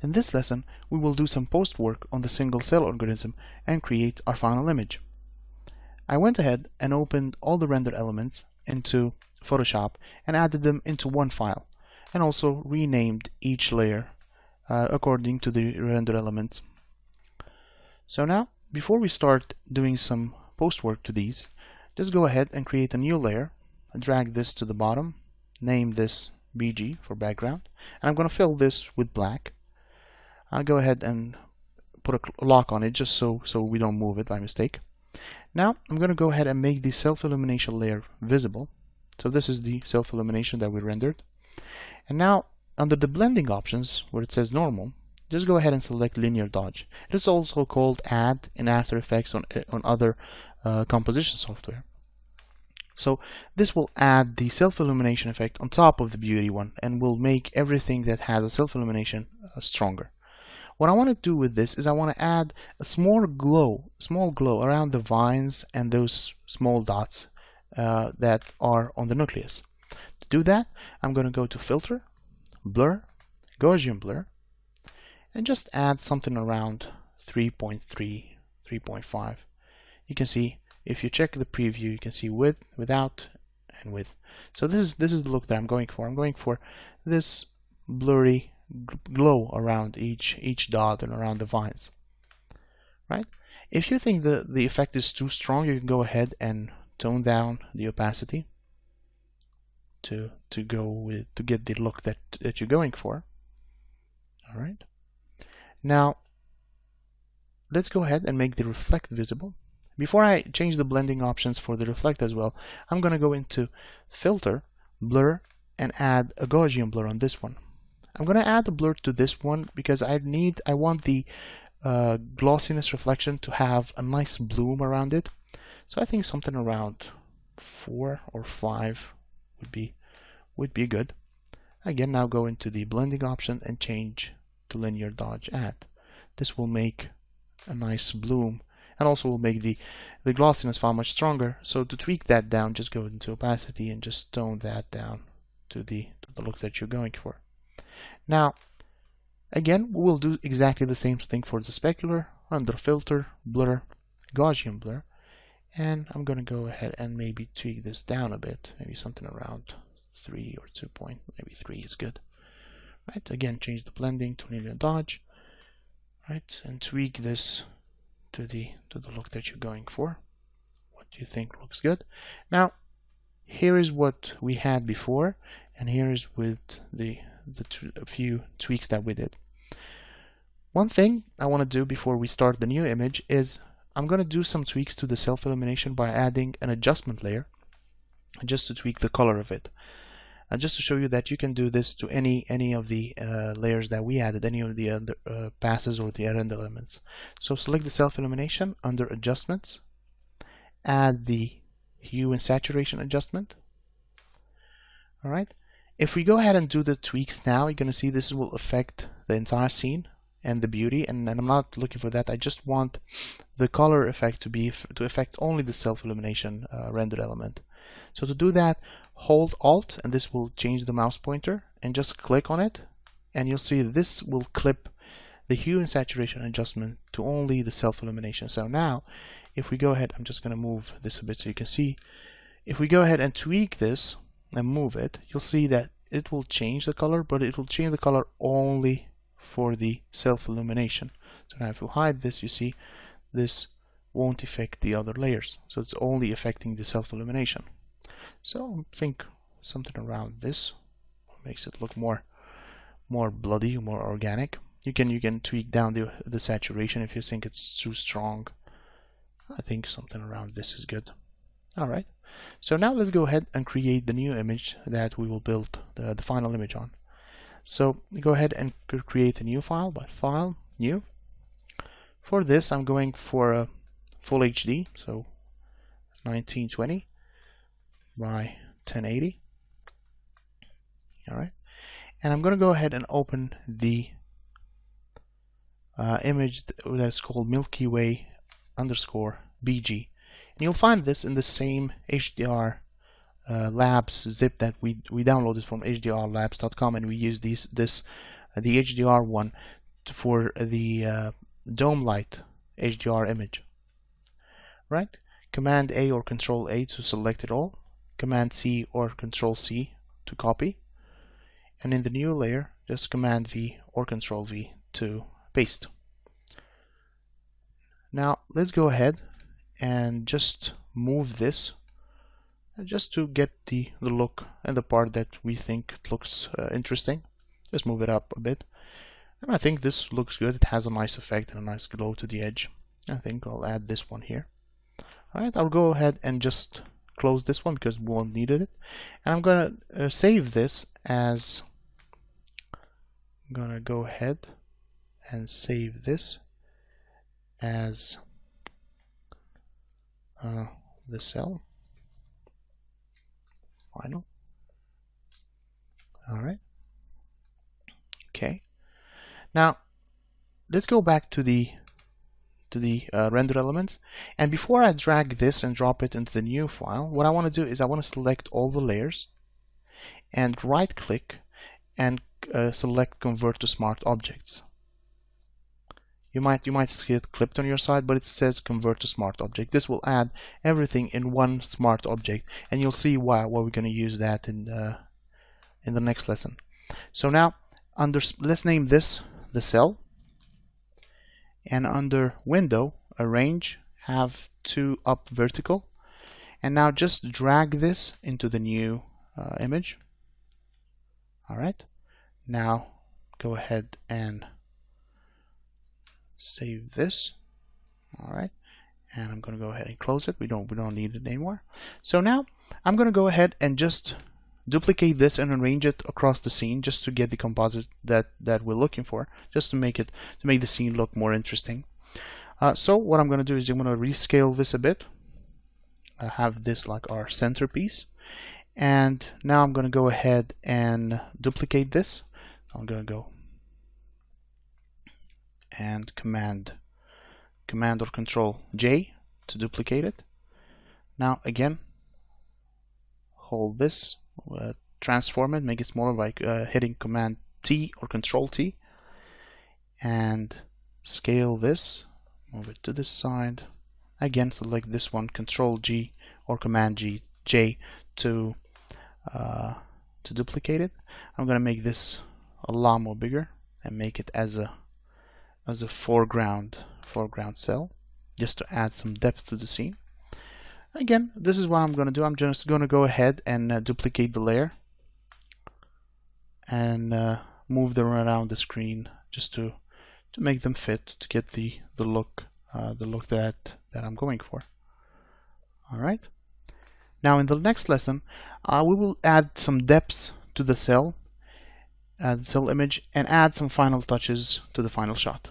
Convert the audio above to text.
In this lesson, we will do some post work on the single cell organism and create our final image. I went ahead and opened all the render elements into Photoshop and added them into one file, and also renamed each layer according to the render elements. So now, before we start doing some post work to these, just go ahead and create a new layer, drag this to the bottom, name this BG for background, and I'm going to fill this with black. I'll go ahead and put a lock on it just so we don't move it by mistake. Now I'm going to go ahead and make the self-illumination layer visible. So this is the self-illumination that we rendered. And now under the blending options where it says normal, just go ahead and select linear dodge. It's also called add in After Effects on other composition software. So this will add the self-illumination effect on top of the beauty one and will make everything that has a self-illumination stronger. What I want to do with this is I want to add a small glow around the vines and those small dots that are on the nucleus. To do that, I'm going to go to Filter, Blur, Gaussian Blur, and just add something around 3.3, 3.5. You can see, if you check the preview, you can see with, without, and with. So this is the look that I'm going for. I'm going for this blurry glow around each dot and around the vines. Right? If you think the effect is too strong, you can go ahead and tone down the opacity to get the look that you're going for. All right. Now let's go ahead and make the reflect visible. Before I change the blending options for the reflect as well, I'm going to go into Filter, Blur, and add a Gaussian blur on this one. I'm going to add a blur to this one because I want the glossiness reflection to have a nice bloom around it. So I think something around 4 or 5 would be good. Again, now go into the blending option and change to linear dodge add. This will make a nice bloom and also will make the glossiness far much stronger. So to tweak that down, just go into opacity and just tone that down to the look that you're going for. Now, again, we will do exactly the same thing for the specular. Under Filter, Blur, Gaussian Blur, and I'm going to go ahead and maybe tweak this down a bit, maybe something around 3 or 2 point, maybe 3 is good. Right? Again, change the blending to linear dodge, right, and tweak this to the look that you're going for. What do you think looks good? Now, here is what we had before, and here is with a few tweaks that we did. One thing I want to do before we start the new image is I'm going to do some tweaks to the self-illumination by adding an adjustment layer just to tweak the color of it. Just to show you that you can do this to any of the layers that we added, any of the other passes or the render elements. So select the self-illumination under Adjustments, add the Hue and Saturation adjustment. Alright. If we go ahead and do the tweaks now, you're going to see this will affect the entire scene and the beauty, and I'm not looking for that. I just want the color effect to affect only the self-illumination rendered element. So to do that, hold Alt, and this will change the mouse pointer, and just click on it, and you'll see this will clip the hue and saturation adjustment to only the self-illumination. So now, if we go ahead, I'm just going to move this a bit so you can see. If we go ahead and tweak this and move it, you'll see that it will change the color, but it will change the color only for the self-illumination. So now if you hide this, you see this won't affect the other layers. So it's only affecting the self-illumination. So I think something around this makes it look more bloody, more organic. You can tweak down the saturation if you think it's too strong. I think something around this is good. Alright, so now let's go ahead and create the new image that we will build the final image on. So go ahead and create a new file by File, New. For this I'm going for a Full HD, so 1920 by 1080. Alright, and I'm going to go ahead and open the image that's called Milky Way _BG, and you'll find this in the same HDR labs zip that we downloaded from hdrlabs.com, and we use the HDR one for the dome light HDR image. Right? Command A or Control A to select it all. Command C or Control C to copy. And in the new layer, just Command V or Control V to paste. Now let's go ahead and just move this just to get the look and the part that we think looks interesting. Just move it up a bit. And I think this looks good. It has a nice effect and a nice glow to the edge. I think I'll add this one here. Alright, I'll go ahead and just close this one because we won't need it. And I'm gonna save this as, I'm gonna go ahead and save this as the cell final. Alright. Okay. Now let's go back to the render elements, and before I drag this and drop it into the new file, what I want to do is I want to select all the layers and right click and select convert to smart objects. You might see it clipped on your side, but it says convert to smart object. This will add everything in one smart object, and you'll see why we're going to use that in the next lesson. So now let's name this the cell, and under window arrange, have to up vertical, and now just drag this into the new image. Alright, now go ahead and save this. Alright, and I'm going to go ahead and close it. We don't need it anymore. So now I'm going to go ahead and just duplicate this and arrange it across the scene just to get the composite that we're looking for, just to make the scene look more interesting. So what I'm going to do is I'm going to rescale this a bit. I have this like our centerpiece, and now I'm going to go ahead and duplicate this. So I'm going to go and command or Control J to duplicate it. Now again, hold this, transform it, make it smaller by hitting Command T or Control T, and scale this, move it to this side. Again, select this one, Control G or Command J to duplicate it. I'm going to make this a lot more bigger and make it as a foreground cell, just to add some depth to the scene. Again, this is what I'm going to do. I'm just going to go ahead and duplicate the layer and move them around the screen just to make them fit, to get the look that I'm going for. All right. Now in the next lesson, we will add some depths to the cell image and add some final touches to the final shot.